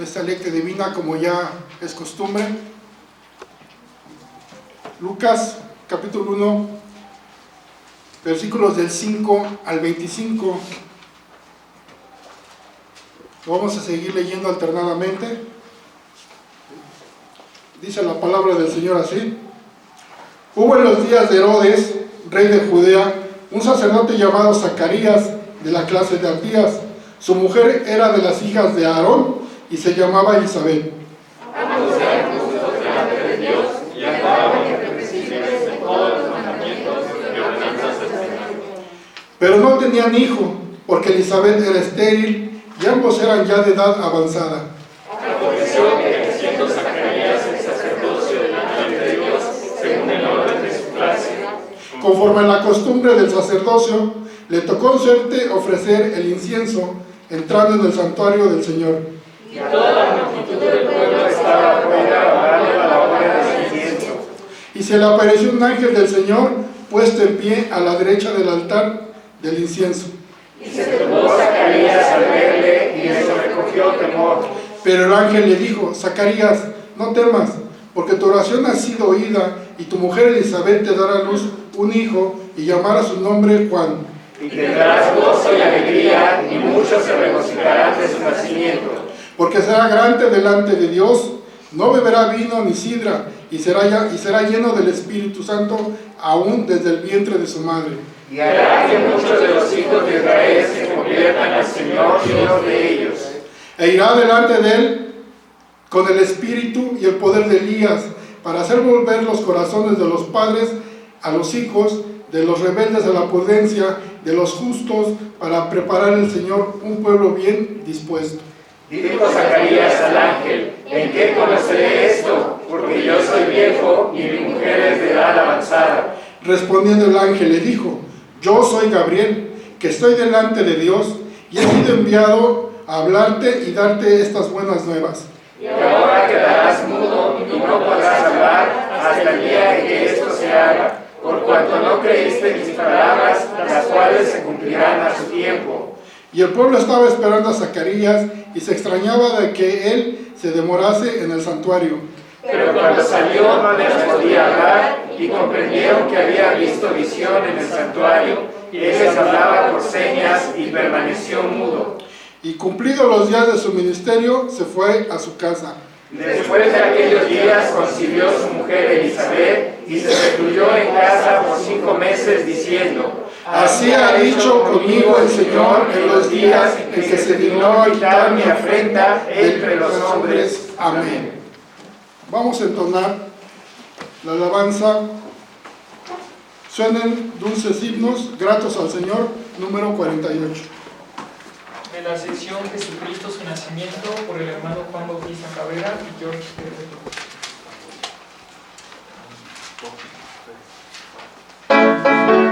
esta lectio divina como ya es costumbre. Lucas capítulo 1, versículos del 5 al 25. Lo vamos a seguir leyendo alternadamente. Dice la palabra del Señor así: Hubo en los días de Herodes, rey de Judea, un sacerdote llamado Zacarías, de la clase de Abías. Su mujer era de las hijas de Aarón y se llamaba Elizabeth. Ambos eran justos delante de Dios y andaban irreprensibles en todos los mandamientos y ordenanzas del Señor. Pero no tenían hijo, porque Elizabeth era estéril y ambos eran ya de edad avanzada. Aconteció que ejerciendo Zacarías el sacerdocio delante de Dios, según el orden de su clase, Conforme a la costumbre del sacerdocio, le tocó suerte ofrecer el incienso, entrando en el santuario del Señor. y toda la multitud del pueblo estaba afuera orando a la hora del incienso. Y se le apareció un ángel del Señor, puesto en pie a la derecha del altar del incienso. Y se turbó Zacarías al verle y le sobrecogió temor. Pero el ángel le dijo: Zacarías, no temas, porque tu oración ha sido oída, y tu mujer Elizabeth te dará a luz un hijo, y llamará su nombre Juan. Y tendrás gozo y alegría, y muchos se regocijarán de su nacimiento. Porque será grande delante de Dios, no beberá vino ni sidra, y será lleno del Espíritu Santo, aún desde el vientre de su madre. Y hará que muchos de los hijos de Israel se conviertan al Señor Dios de ellos. E irá delante de él con el espíritu y el poder de Elías, para hacer volver los corazones de los padres a los hijos, de los rebeldes a la prudencia, de los justos, para preparar al Señor un pueblo bien dispuesto. Dijo Zacarías al ángel: ¿En qué conoceré esto? Porque yo soy viejo y mi mujer es de edad avanzada. Respondiendo el ángel le dijo: Yo soy Gabriel, que estoy delante de Dios, y he sido enviado a hablarte y darte estas buenas nuevas. Y ahora quedarás mudo y no podrás hablar hasta el día en que esto se haga, por cuanto no creíste mis palabras, las cuales se cumplirán a su tiempo. Y el pueblo estaba esperando a Zacarías y se extrañaba de que él se demorase en el santuario. Pero cuando salió no les podía hablar, y comprendieron que había visto visión en el santuario, y él les hablaba por señas y permaneció mudo. Y cumplidos los días de su ministerio, se fue a su casa. Después de aquellos días concibió su mujer Elizabeth y se recluyó en casa por 5 meses diciendo: Así ha dicho conmigo el Señor en los días en que se dignó a quitar mi afrenta entre los hombres. Amén. Vamos a entonar la alabanza. Suenen dulces himnos, gratos al Señor, número 48. De la sección Jesucristo su nacimiento, por el hermano Juan Bautista Cabrera y George Herrero. Amén.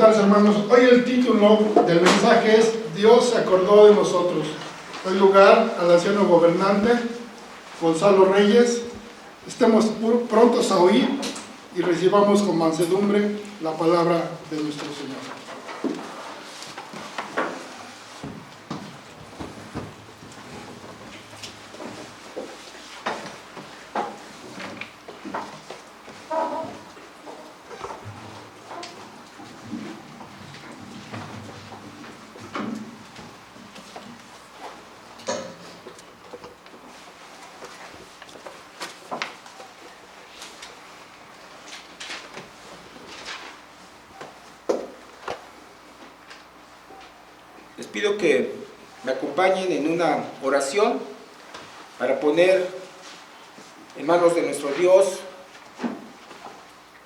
sentarse, hermanos. Hoy el título del mensaje es Dios se acordó de nosotros. Doy lugar al anciano gobernante Gonzalo Reyes. Estemos prontos a oír y recibamos con mansedumbre la palabra de nuestro Señor. Les pido que me acompañen en una oración para poner en manos de nuestro Dios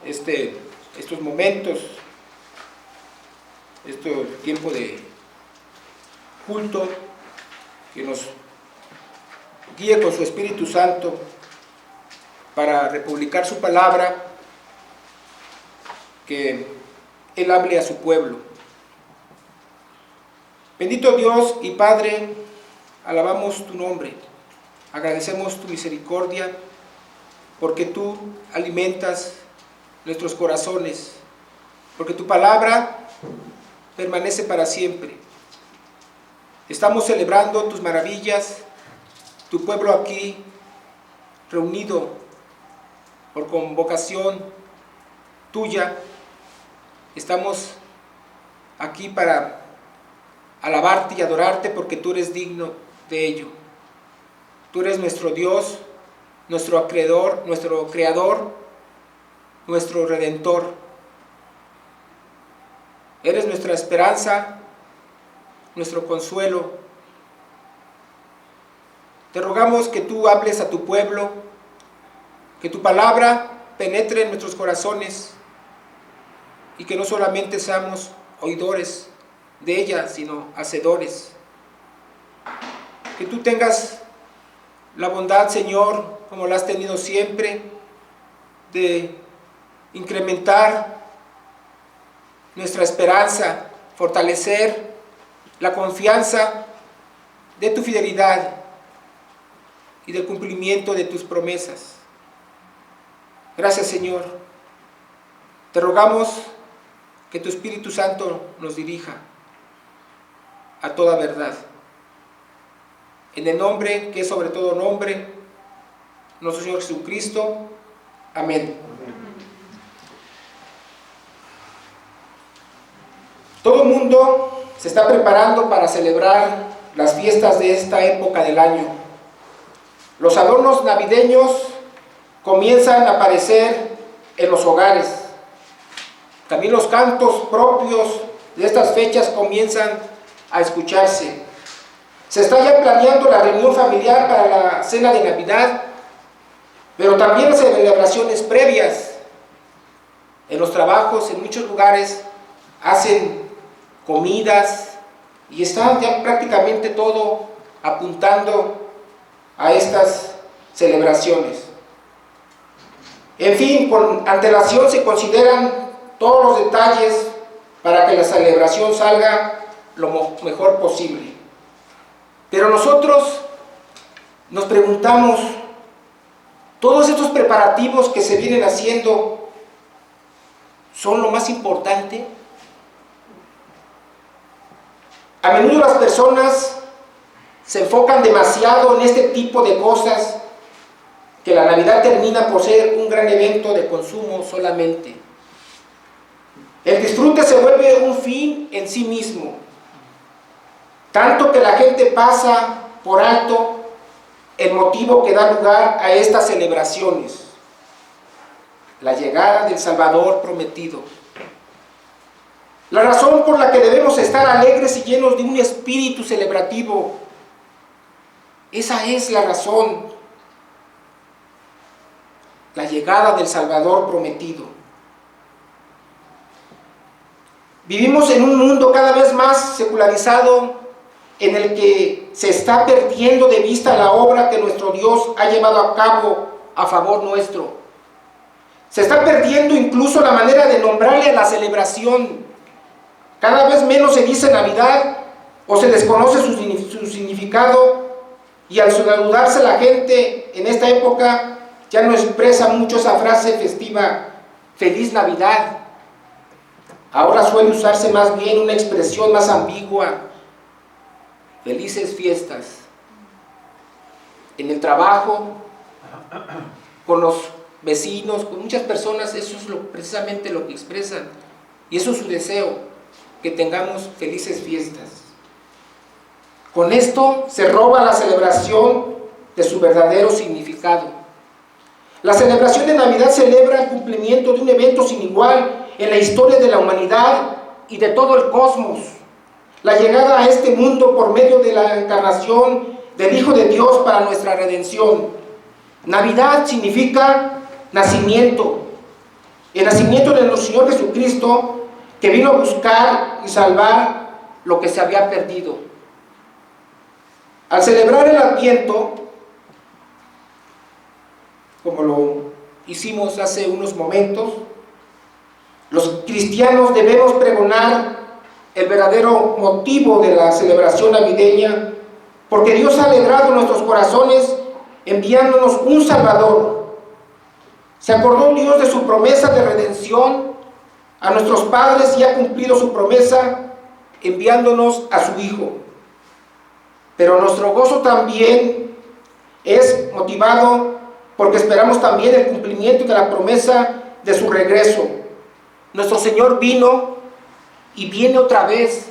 estos momentos, este tiempo de culto, que nos guíe con su Espíritu Santo para republicar su palabra, que Él hable a su pueblo. Bendito Dios y Padre, alabamos tu nombre, agradecemos tu misericordia, porque tú alimentas nuestros corazones, porque tu palabra permanece para siempre. Estamos celebrando tus maravillas, tu pueblo aquí reunido por convocación tuya. Estamos aquí para alabarte y adorarte porque tú eres digno de ello. Tú eres nuestro Dios, nuestro creador, nuestro redentor. Eres nuestra esperanza, nuestro consuelo. Te rogamos que tú hables a tu pueblo, que tu palabra penetre en nuestros corazones y que no solamente seamos oidores de ella, sino hacedores. Que tú tengas la bondad, Señor, como la has tenido siempre, de incrementar nuestra esperanza, fortalecer la confianza de tu fidelidad y del cumplimiento de tus promesas. Gracias, Señor. Te rogamos que tu Espíritu Santo nos dirija a toda verdad. En el nombre que es sobre todo nombre, nuestro Señor Jesucristo. Amén. Todo el mundo se está preparando para celebrar las fiestas de esta época del año. Los adornos navideños comienzan a aparecer en los hogares. También los cantos propios de estas fechas comienzan a escucharse. Se está ya planeando la reunión familiar para la cena de Navidad, pero también las celebraciones previas. En los trabajos, en muchos lugares, hacen comidas y está ya prácticamente todo apuntando a estas celebraciones. En fin, con antelación se consideran todos los detalles para que la celebración salga lo mejor posible. Pero nosotros nos preguntamos, ¿todos estos preparativos que se vienen haciendo son lo más importante? A menudo las personas se enfocan demasiado en este tipo de cosas, que la Navidad termina por ser un gran evento de consumo solamente. El disfrute se vuelve un fin en sí mismo, tanto que la gente pasa por alto el motivo que da lugar a estas celebraciones: la llegada del Salvador prometido. La razón por la que debemos estar alegres y llenos de un espíritu celebrativo, esa es la razón: la llegada del Salvador prometido. Vivimos en un mundo cada vez más secularizado, en el que se está perdiendo de vista la obra que nuestro Dios ha llevado a cabo a favor nuestro. Se está perdiendo incluso la manera de nombrarle a la celebración. Cada vez menos se dice Navidad o se desconoce su significado, y al saludarse la gente en esta época ya no expresa mucho esa frase festiva, Feliz Navidad. Ahora suele usarse más bien una expresión más ambigua, Felices Fiestas. En el trabajo, con los vecinos, con muchas personas, eso es precisamente lo que expresan, y eso es su deseo, que tengamos felices fiestas. Con esto se roba la celebración de su verdadero significado. La celebración de Navidad celebra el cumplimiento de un evento sin igual en la historia de la humanidad y de todo el cosmos, la llegada a este mundo por medio de la encarnación del Hijo de Dios para nuestra redención. Navidad significa nacimiento, el nacimiento de nuestro Señor Jesucristo, que vino a buscar y salvar lo que se había perdido. Al celebrar el Adviento, como lo hicimos hace unos momentos, los cristianos debemos pregonar el verdadero motivo de la celebración navideña, porque Dios ha alegrado nuestros corazones enviándonos un Salvador. Se acordó Dios de su promesa de redención a nuestros padres y ha cumplido su promesa enviándonos a su Hijo. Pero nuestro gozo también es motivado porque esperamos también el cumplimiento de la promesa de su regreso. Nuestro Señor vino y viene otra vez.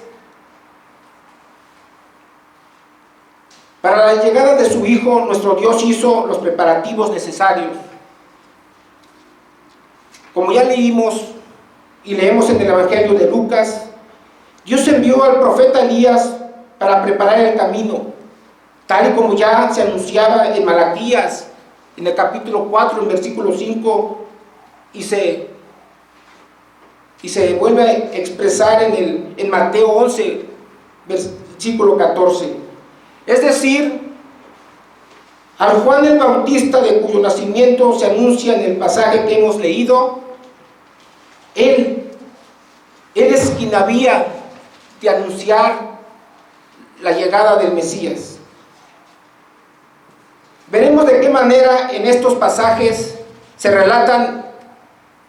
Para la llegada de su Hijo, nuestro Dios hizo los preparativos necesarios. Como ya leímos y leemos en el Evangelio de Lucas, Dios envió al profeta Elías para preparar el camino, tal y como ya se anunciaba en Malaquías, en el capítulo 4, en versículo 5, y se vuelve a expresar en Mateo 11, versículo 14. Es decir, al Juan el Bautista, de cuyo nacimiento se anuncia en el pasaje que hemos leído, él es quien había de anunciar la llegada del Mesías. Veremos de qué manera en estos pasajes se relatan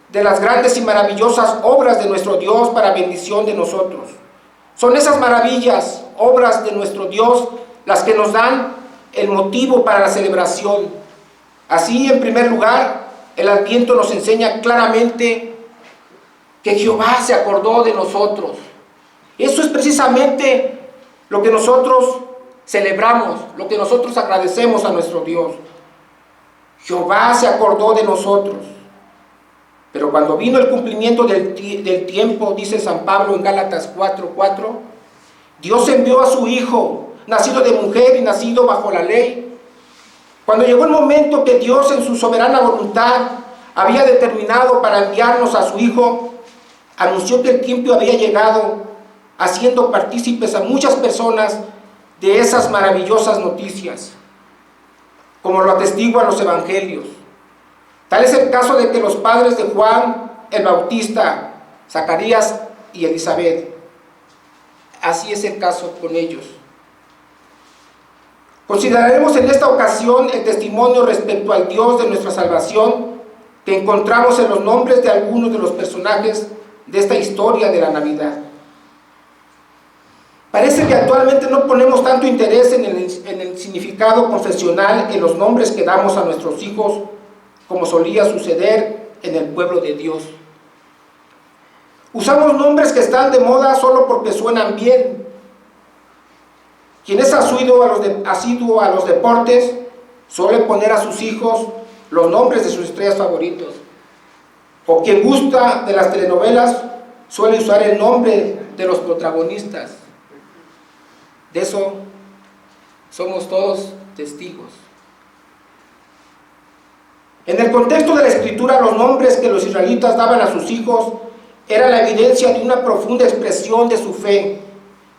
de las grandes y maravillosas obras de nuestro Dios para bendición de nosotros. Son esas maravillas, obras de nuestro Dios, las que nos dan el motivo para la celebración. Así, en primer lugar, el Adviento nos enseña claramente que Jehová se acordó de nosotros. Eso es precisamente lo que nosotros celebramos, lo que nosotros agradecemos a nuestro Dios. Jehová se acordó de nosotros. Pero cuando vino el cumplimiento del tiempo, dice San Pablo en Gálatas 4:4, Dios envió a su Hijo, nacido de mujer y nacido bajo la ley. Cuando llegó el momento que Dios en su soberana voluntad había determinado para enviarnos a su Hijo, anunció que el tiempo había llegado, haciendo partícipes a muchas personas de esas maravillosas noticias, como lo atestiguan los evangelios. Tal es el caso de que los padres de Juan el Bautista, Zacarías y Elizabeth, así es el caso con ellos. Consideraremos en esta ocasión el testimonio respecto al Dios de nuestra salvación que encontramos en los nombres de algunos de los personajes de esta historia de la Navidad. Parece que actualmente no ponemos tanto interés en el significado confesional en los nombres que damos a nuestros hijos, como solía suceder en el pueblo de Dios. Usamos nombres que están de moda solo porque suenan bien. Quien es asiduo a los deportes suele poner a sus hijos los nombres de sus estrellas favoritos. O quien gusta de las telenovelas suele usar el nombre de los protagonistas. De eso somos todos testigos. En el contexto de la Escritura, los nombres que los israelitas daban a sus hijos era la evidencia de una profunda expresión de su fe.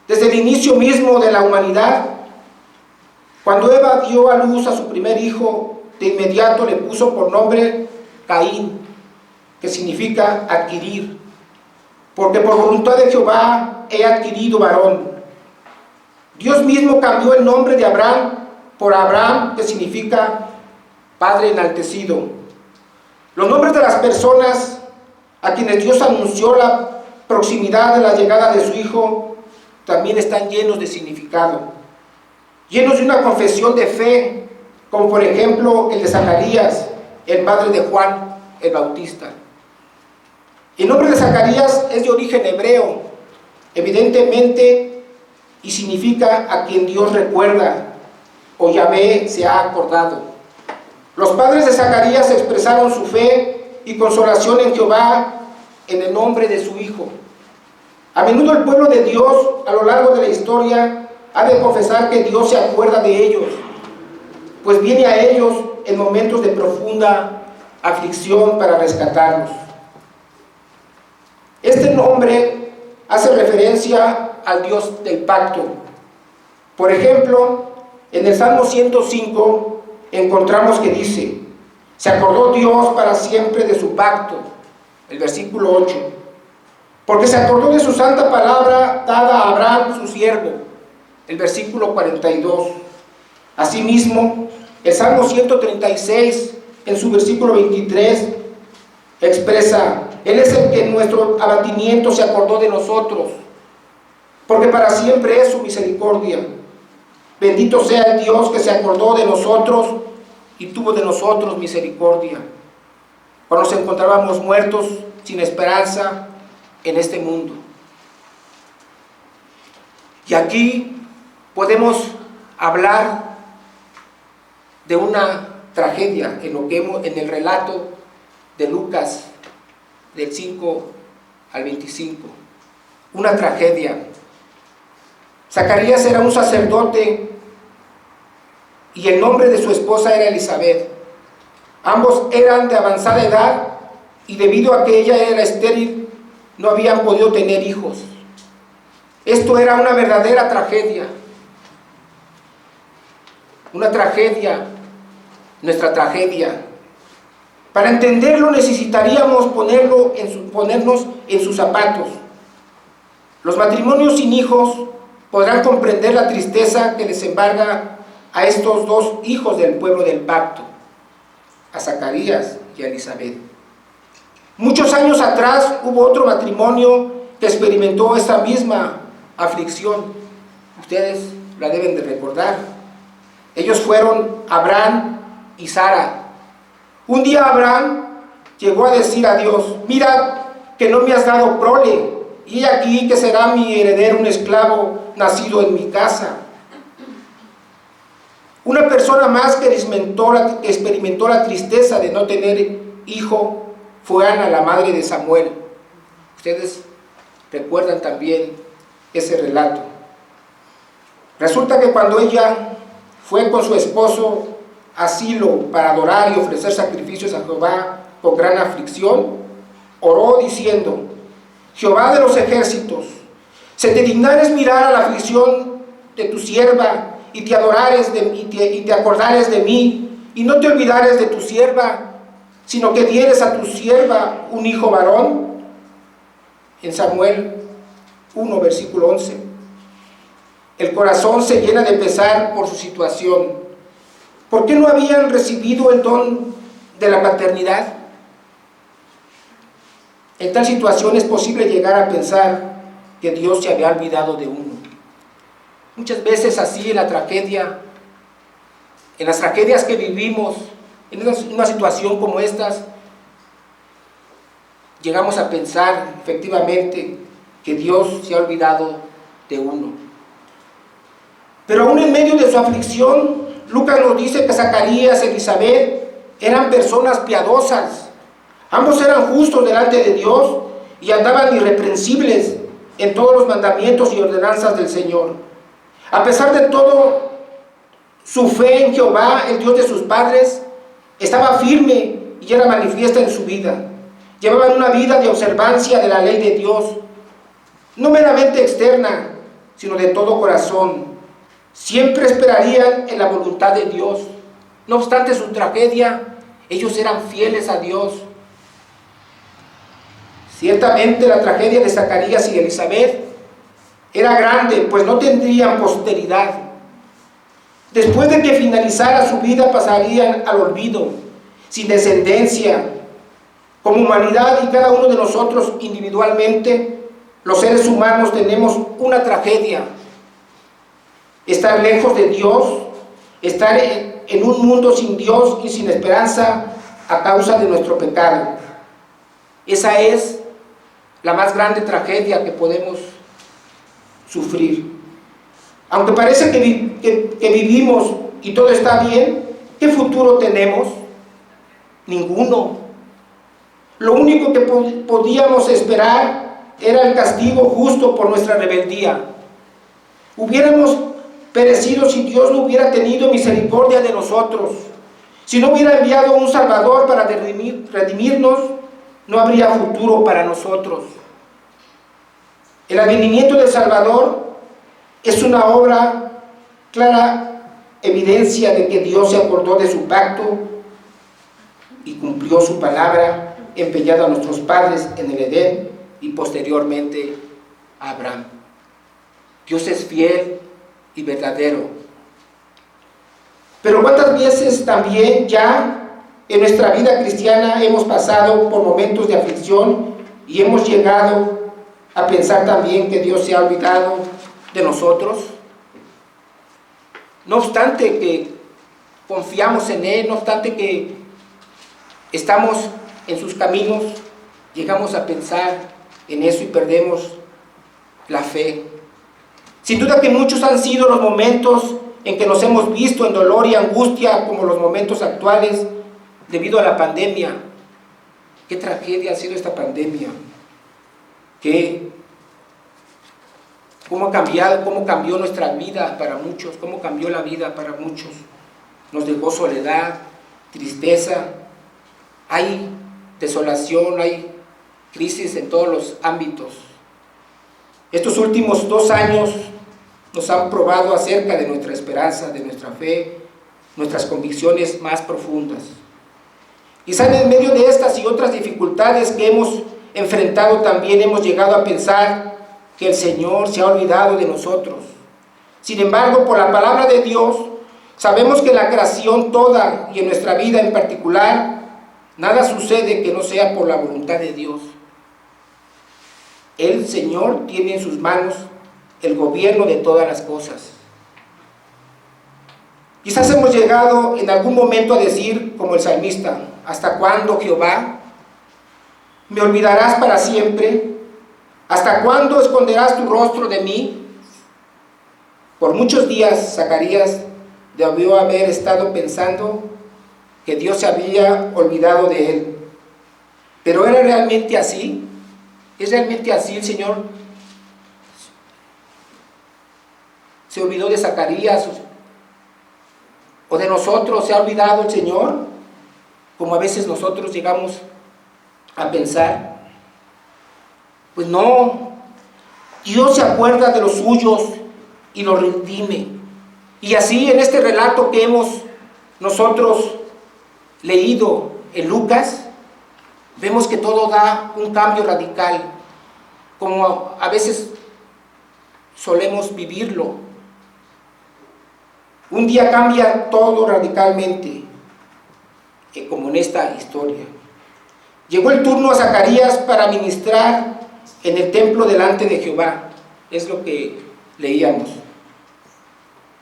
Desde el inicio mismo de la humanidad, cuando Eva dio a luz a su primer hijo, de inmediato le puso por nombre Caín, que significa adquirir. porque por voluntad de Jehová he adquirido varón. Dios mismo cambió el nombre de Abraham por Abraham, que significa Padre enaltecido. Los nombres de las personas a quienes Dios anunció la proximidad de la llegada de su Hijo también están llenos de significado, llenos de una confesión de fe, como por ejemplo el de Zacarías, el padre de Juan el Bautista. El nombre de Zacarías es de origen hebreo, evidentemente, y significa a quien Dios recuerda, o Yahvé se ha acordado. Los padres de Zacarías expresaron su fe y consolación en Jehová en el nombre de su Hijo. A menudo el pueblo de Dios, a lo largo de la historia, ha de confesar que Dios se acuerda de ellos, pues viene a ellos en momentos de profunda aflicción para rescatarlos. Este nombre hace referencia al Dios del pacto. Por ejemplo, en el Salmo 105 encontramos que dice: se acordó Dios para siempre de su pacto, el versículo 8, porque se acordó de su santa palabra dada a Abraham su siervo, el versículo 42. Asimismo, el Salmo 136 en su versículo 23 expresa: Él es el que en nuestro abatimiento se acordó de nosotros, porque para siempre es su misericordia. Bendito sea el Dios que se acordó de nosotros y tuvo de nosotros misericordia, cuando nos encontrábamos muertos sin esperanza en este mundo. Y aquí podemos hablar de una tragedia en el relato de Lucas del 5 al 25. Una tragedia. Zacarías era un sacerdote y el nombre de su esposa era Elizabeth. Ambos eran de avanzada edad y debido a que ella era estéril, no habían podido tener hijos. Esto era una verdadera tragedia. Una tragedia, nuestra tragedia. Para entenderlo necesitaríamos ponernos en sus zapatos. Los matrimonios sin hijos podrán comprender la tristeza que les embarga a estos dos hijos del pueblo del pacto, a Zacarías y a Elizabeth. Muchos años atrás hubo otro matrimonio que experimentó esta misma aflicción. Ustedes la deben de recordar. Ellos fueron Abraham y Sara. Un día Abraham llegó a decir a Dios: mira que no me has dado prole, y aquí que será mi heredero un esclavo nacido en mi casa. Una persona más que experimentó la tristeza de no tener hijo fue Ana, la madre de Samuel. Ustedes recuerdan también ese relato. Resulta que cuando ella fue con su esposo a Silo para adorar y ofrecer sacrificios a Jehová con gran aflicción, oró diciendo: Jehová de los ejércitos, si te dignares mirar a la aflicción de tu sierva y te acordares de mí, y no te olvidares de tu sierva, sino que dieres a tu sierva un hijo varón. En Samuel 1, versículo 11. El corazón se llena de pesar por su situación. ¿Por qué no habían recibido el don de la paternidad? En tal situación es posible llegar a pensar que Dios se había olvidado de uno. Muchas veces así en las tragedias que vivimos, en una situación como estas, llegamos a pensar efectivamente que Dios se ha olvidado de uno. Pero aún en medio de su aflicción, Lucas nos dice que Zacarías y Elizabeth eran personas piadosas. Ambos eran justos delante de Dios y andaban irreprensibles en todos los mandamientos y ordenanzas del Señor. A pesar de todo, su fe en Jehová, el Dios de sus padres, estaba firme y era manifiesta en su vida. Llevaban una vida de observancia de la ley de Dios, no meramente externa, sino de todo corazón. Siempre esperarían en la voluntad de Dios. No obstante su tragedia, ellos eran fieles a Dios. Ciertamente la tragedia de Zacarías y Elizabeth era grande, pues no tendrían posteridad. Después de que finalizara su vida pasarían al olvido, sin descendencia. Como humanidad y cada uno de nosotros individualmente, los seres humanos tenemos una tragedia: estar lejos de Dios, estar en un mundo sin Dios y sin esperanza a causa de nuestro pecado. Esa es la más grande tragedia que podemos sufrir. Aunque parece que vivimos y todo está bien, ¿qué futuro tenemos? Ninguno. Lo único que podíamos esperar era el castigo justo por nuestra rebeldía. Hubiéramos perecido si Dios no hubiera tenido misericordia de nosotros. Si no hubiera enviado un Salvador para redimirnos, no habría futuro para nosotros. El advenimiento del Salvador es una obra clara evidencia de que Dios se acordó de su pacto y cumplió su palabra empeñada a nuestros padres en el Edén y posteriormente a Abraham. Dios es fiel y verdadero. Pero ¿cuántas veces también ya en nuestra vida cristiana hemos pasado por momentos de aflicción y hemos llegado a pensar también que Dios se ha olvidado de nosotros? No obstante que confiamos en Él, no obstante que estamos en sus caminos, llegamos a pensar en eso y perdemos la fe. Sin duda que muchos han sido los momentos en que nos hemos visto en dolor y angustia, como los momentos actuales debido a la pandemia. Qué tragedia ha sido esta pandemia. ¿Cómo ha cambiado, cómo cambió nuestra vida para muchos, cómo cambió la vida para muchos? Nos dejó soledad, tristeza, hay desolación, hay crisis en todos los ámbitos. Estos últimos 2 años nos han probado acerca de nuestra esperanza, de nuestra fe, nuestras convicciones más profundas. Quizá en medio de estas y otras dificultades que hemos enfrentado, también hemos llegado a pensar que el Señor se ha olvidado de nosotros. Sin embargo, por la palabra de Dios, sabemos que en la creación toda y en nuestra vida en particular, nada sucede que no sea por la voluntad de Dios. El Señor tiene en sus manos el gobierno de todas las cosas. Quizás hemos llegado en algún momento a decir, como el salmista: ¿hasta cuándo, Jehová? ¿Me olvidarás para siempre? ¿Hasta cuándo esconderás tu rostro de mí? Por muchos días Zacarías debió haber estado pensando que Dios se había olvidado de él. ¿Pero era realmente así? ¿Es realmente así? ¿El Señor se olvidó de Zacarías? ¿O de nosotros se ha olvidado el Señor? Como a veces nosotros llegamos a pensar. Pues no, Dios se acuerda de los suyos y los redime. Y así en este relato que hemos nosotros leído en Lucas, vemos que todo da un cambio radical, como a veces solemos vivirlo. Un día cambia todo radicalmente, como en esta historia. Llegó el turno a Zacarías para ministrar en el templo delante de Jehová. Es lo que leíamos.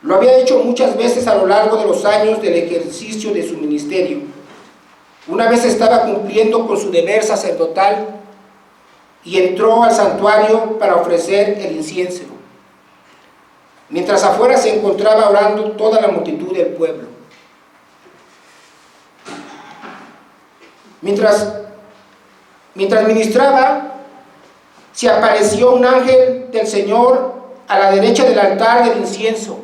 Lo había hecho muchas veces a lo largo de los años del ejercicio de su ministerio. Una vez estaba cumpliendo con su deber sacerdotal y entró al santuario para ofrecer el incienso, mientras afuera se encontraba orando toda la multitud del pueblo. Mientras ministraba, se apareció un ángel del Señor a la derecha del altar del incienso.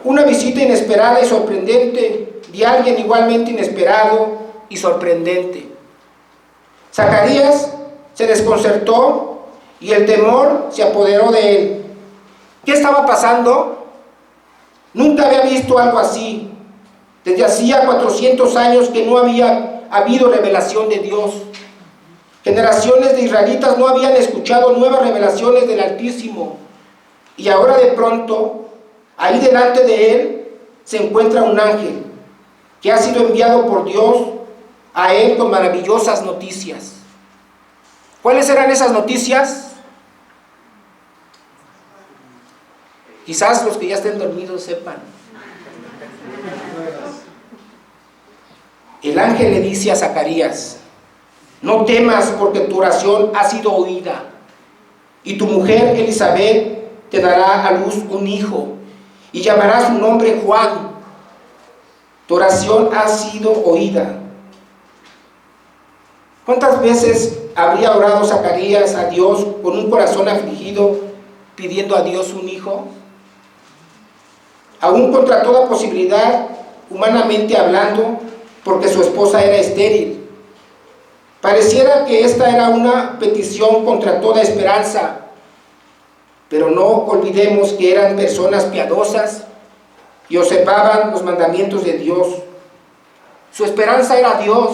Una visita inesperada y sorprendente de alguien igualmente inesperado y sorprendente. Zacarías se desconcertó y el temor se apoderó de él. ¿Qué estaba pasando? Nunca había visto algo así. Desde hacía 400 años que no había habido revelación de Dios. Generaciones de israelitas no habían escuchado nuevas revelaciones del Altísimo, y ahora de pronto, ahí delante de él, se encuentra un ángel que ha sido enviado por Dios a él con maravillosas noticias. ¿Cuáles eran esas noticias? Quizás los que ya estén dormidos sepan. El ángel le dice a Zacarías: no temas, porque tu oración ha sido oída, y tu mujer Elizabeth te dará a luz un hijo, y llamará su nombre Juan. Tu oración ha sido oída. ¿Cuántas veces habría orado Zacarías a Dios con un corazón afligido, pidiendo a Dios un hijo? Aún contra toda posibilidad, humanamente hablando, porque su esposa era estéril. Pareciera que esta era una petición contra toda esperanza, pero no olvidemos que eran personas piadosas y observaban los mandamientos de Dios. Su esperanza era Dios.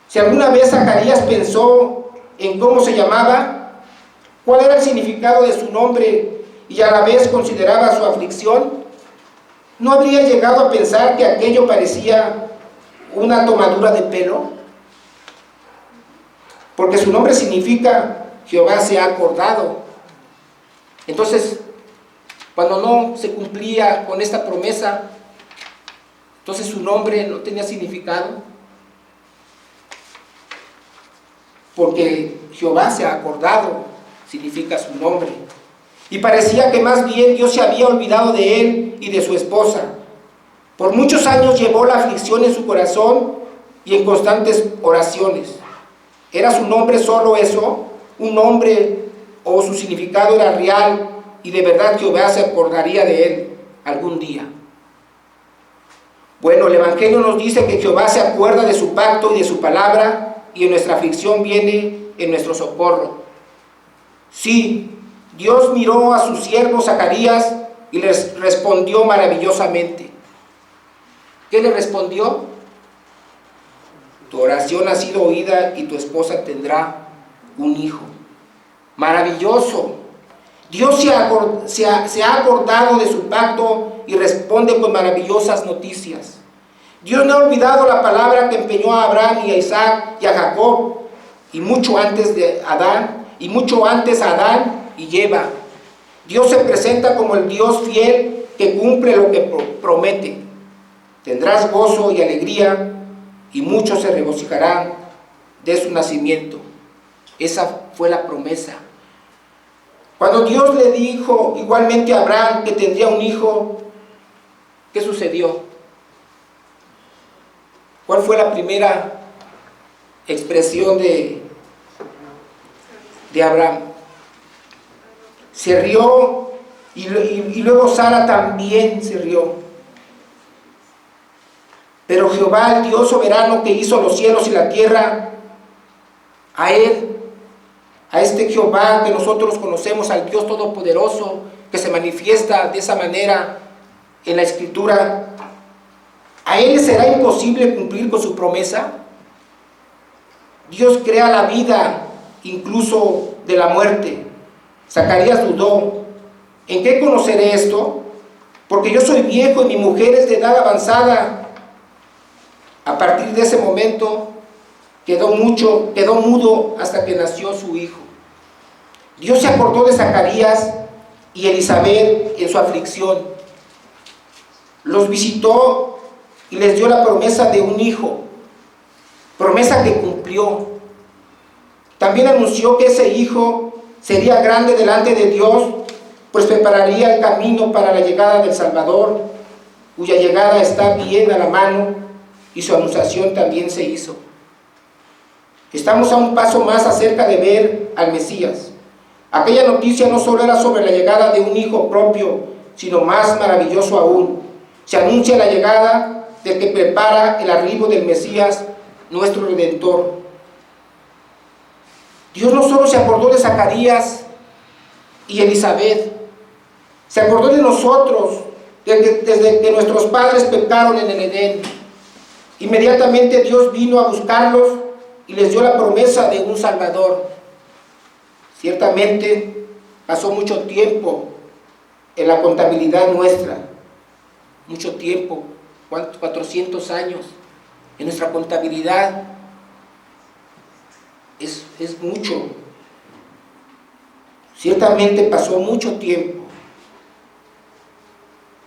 Si alguna vez Zacarías pensó en cómo se llamaba, cuál era el significado de su nombre y a la vez consideraba su aflicción, ¿no habría llegado a pensar que aquello parecía una tomadura de pelo? Porque su nombre significa Jehová se ha acordado. Entonces, cuando no se cumplía con esta promesa, entonces su nombre no tenía significado. Porque Jehová se ha acordado, significa su nombre. Y parecía que más bien Dios se había olvidado de él y de su esposa. Por muchos años llevó la aflicción en su corazón y en constantes oraciones. ¿Era su nombre solo eso? ¿Un nombre o su significado era real y de verdad Jehová se acordaría de él algún día? Bueno, el Evangelio nos dice que Jehová se acuerda de su pacto y de su palabra, y en nuestra aflicción viene en nuestro socorro. Sí, Dios miró a su siervo Zacarías y les respondió maravillosamente. ¿Qué le respondió? Tu oración ha sido oída y tu esposa tendrá un hijo. Maravilloso. Dios se ha acordado de su pacto y responde con maravillosas noticias. Dios no ha olvidado la palabra que empeñó a Abraham y a Isaac y a Jacob, y mucho antes a Adán y Eva. Dios se presenta como el Dios fiel que cumple lo que promete. Tendrás gozo y alegría, y muchos se regocijarán de su nacimiento. Esa fue la promesa. Cuando Dios le dijo igualmente a Abraham que tendría un hijo, ¿qué sucedió? ¿Cuál fue la primera expresión de Abraham? Se rió y luego Sara también se rió. Pero Jehová, el Dios soberano que hizo los cielos y la tierra, a él, a este Jehová que nosotros conocemos, al Dios todopoderoso que se manifiesta de esa manera en la Escritura, ¿a él será imposible cumplir con su promesa? Dios crea la vida, incluso de la muerte. Zacarías dudó. ¿En qué conoceré esto? Porque yo soy viejo y mi mujer es de edad avanzada. A partir de ese momento quedó mudo hasta que nació su hijo. Dios se acordó de Zacarías y Elizabeth en su aflicción. Los visitó y les dio la promesa de un hijo, promesa que cumplió. También anunció que ese hijo sería grande delante de Dios, pues prepararía el camino para la llegada del Salvador, cuya llegada está bien a la mano, y su anunciación también se hizo. Estamos a un paso más acerca de ver al Mesías. Aquella noticia no solo era sobre la llegada de un hijo propio, sino más maravilloso aún. Se anuncia la llegada del que prepara el arribo del Mesías, nuestro Redentor. Dios no solo se acordó de Zacarías y Elizabeth, se acordó de nosotros desde que nuestros padres pecaron en el Edén. Inmediatamente Dios vino a buscarlos y les dio la promesa de un Salvador. Ciertamente pasó mucho tiempo en la contabilidad nuestra, mucho tiempo, 400 años en nuestra contabilidad, es mucho. Ciertamente pasó mucho tiempo,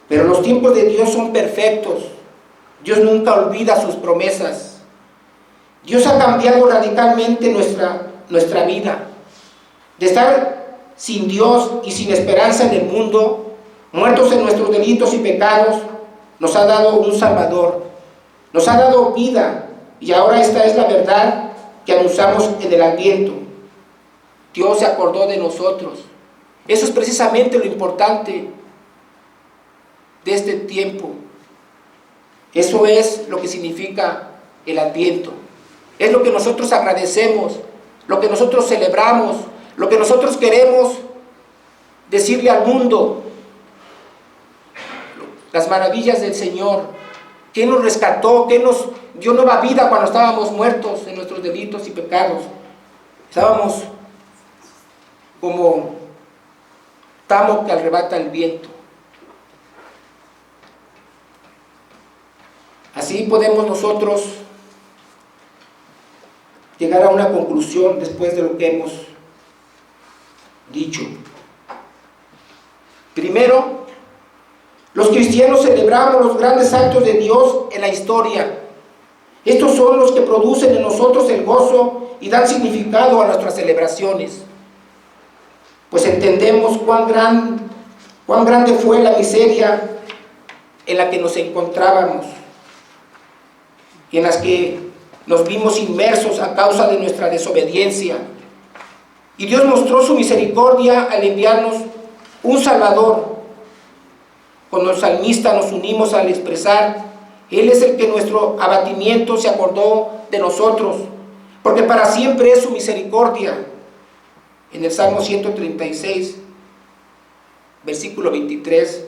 pero los tiempos de Dios son perfectos. Dios nunca olvida sus promesas. Dios ha cambiado radicalmente nuestra vida. De estar sin Dios y sin esperanza en el mundo, muertos en nuestros delitos y pecados, nos ha dado un Salvador. Nos ha dado vida, y ahora esta es la verdad que anunciamos en el Adviento. Dios se acordó de nosotros. Eso es precisamente lo importante de este tiempo. Eso es lo que significa el Adviento. Es lo que nosotros agradecemos, lo que nosotros celebramos, lo que nosotros queremos decirle al mundo. Las maravillas del Señor, que nos rescató, que nos dio nueva vida cuando estábamos muertos en nuestros delitos y pecados. Estábamos como tamo que arrebata el viento. Así podemos nosotros llegar a una conclusión después de lo que hemos dicho. Primero, los cristianos celebramos los grandes actos de Dios en la historia. Estos son los que producen en nosotros el gozo y dan significado a nuestras celebraciones. Pues entendemos cuán grande fue la miseria en la que nos encontrábamos y en las que nos vimos inmersos a causa de nuestra desobediencia. Y Dios mostró su misericordia al enviarnos un Salvador. Con el salmista nos unimos al expresar: Él es el que en nuestro abatimiento se acordó de nosotros, porque para siempre es su misericordia. En el Salmo 136, versículo 23,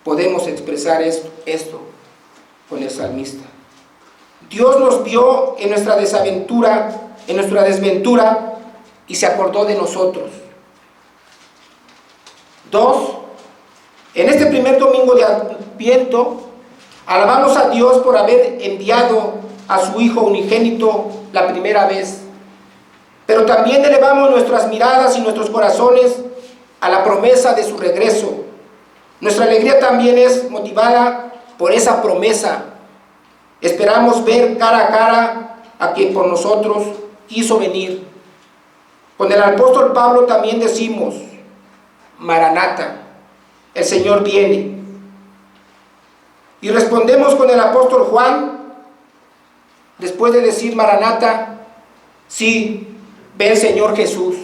podemos expresar esto con el salmista. Dios nos vio en nuestra desventura, y se acordó de nosotros. 2. En este primer domingo de Adviento, alabamos a Dios por haber enviado a su Hijo unigénito la primera vez, pero también elevamos nuestras miradas y nuestros corazones a la promesa de su regreso. Nuestra alegría también es motivada por esa promesa. Esperamos ver cara a cara a quien por nosotros quiso venir. Con el apóstol Pablo también decimos: Maranata, el Señor viene. Y respondemos con el apóstol Juan, después de decir Maranata: sí, ven Señor Jesús,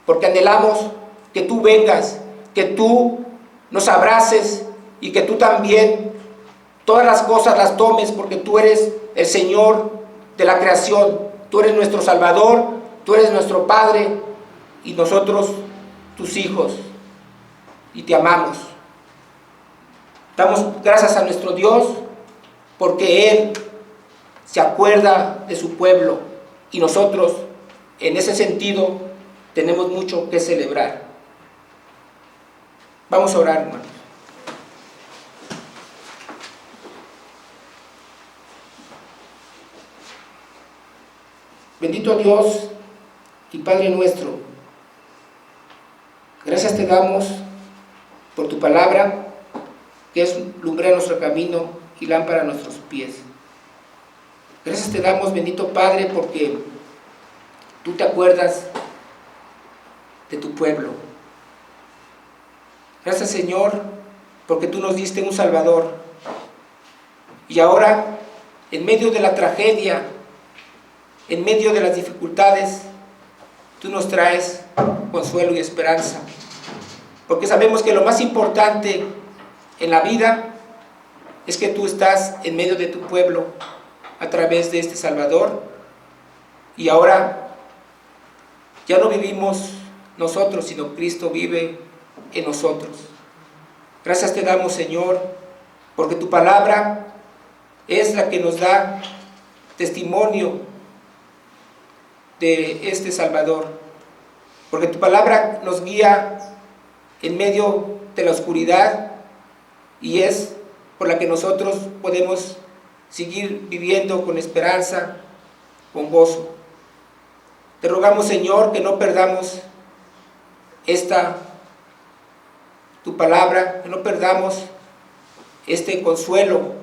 porque anhelamos que tú vengas, que tú nos abraces y que tú también todas las cosas las tomes, porque tú eres el Señor de la creación, tú eres nuestro Salvador, tú eres nuestro Padre y nosotros tus hijos, y te amamos. Damos gracias a nuestro Dios porque Él se acuerda de su pueblo, y nosotros en ese sentido tenemos mucho que celebrar. Vamos a orar, hermanos. Bendito Dios y Padre nuestro, gracias te damos por tu palabra, que es lumbrera a nuestro camino y lámpara a nuestros pies. Gracias te damos, bendito Padre, porque tú te acuerdas de tu pueblo. Gracias, Señor, porque tú nos diste un Salvador. Y ahora, en medio de la tragedia, en medio de las dificultades, tú nos traes consuelo y esperanza. Porque sabemos que lo más importante en la vida es que tú estás en medio de tu pueblo a través de este Salvador. Y ahora ya no vivimos nosotros, sino Cristo vive en nosotros. Gracias te damos, Señor, porque tu palabra es la que nos da testimonio de este Salvador, porque tu palabra nos guía en medio de la oscuridad y es por la que nosotros podemos seguir viviendo con esperanza, con gozo. Te rogamos, Señor, que no perdamos tu palabra, que no perdamos este consuelo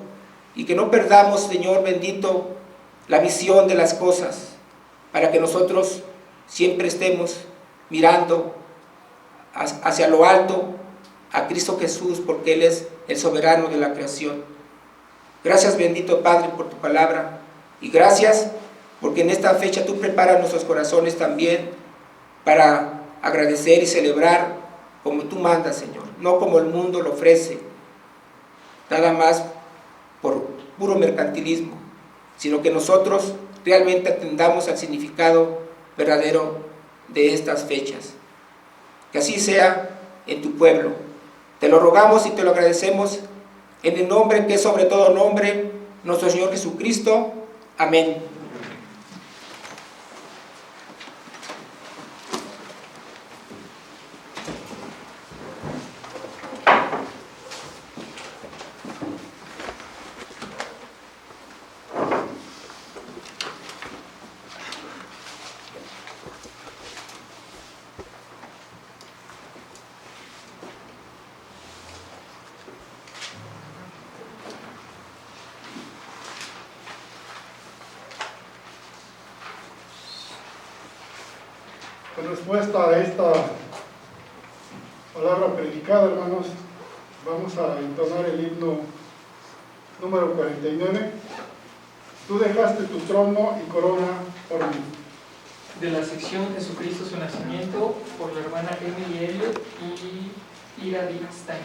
y que no perdamos, Señor bendito, la visión de las cosas, para que nosotros siempre estemos mirando hacia lo alto a Cristo Jesús, porque Él es el soberano de la creación. Gracias, bendito Padre, por tu palabra, y gracias porque en esta fecha tú preparas nuestros corazones también para agradecer y celebrar como tú mandas, Señor, no como el mundo lo ofrece, nada más por puro mercantilismo, sino que nosotros realmente atendamos al significado verdadero de estas fechas. Que así sea en tu pueblo. Te lo rogamos y te lo agradecemos en el nombre que es sobre todo nombre, nuestro Señor Jesucristo. Amén. En respuesta a esta palabra predicada, hermanos, vamos a entonar el himno número 49. Tú dejaste tu trono y corona por mí. De la sección Jesucristo su nacimiento, por la hermana Emily Elliot y Ira Dick Stein.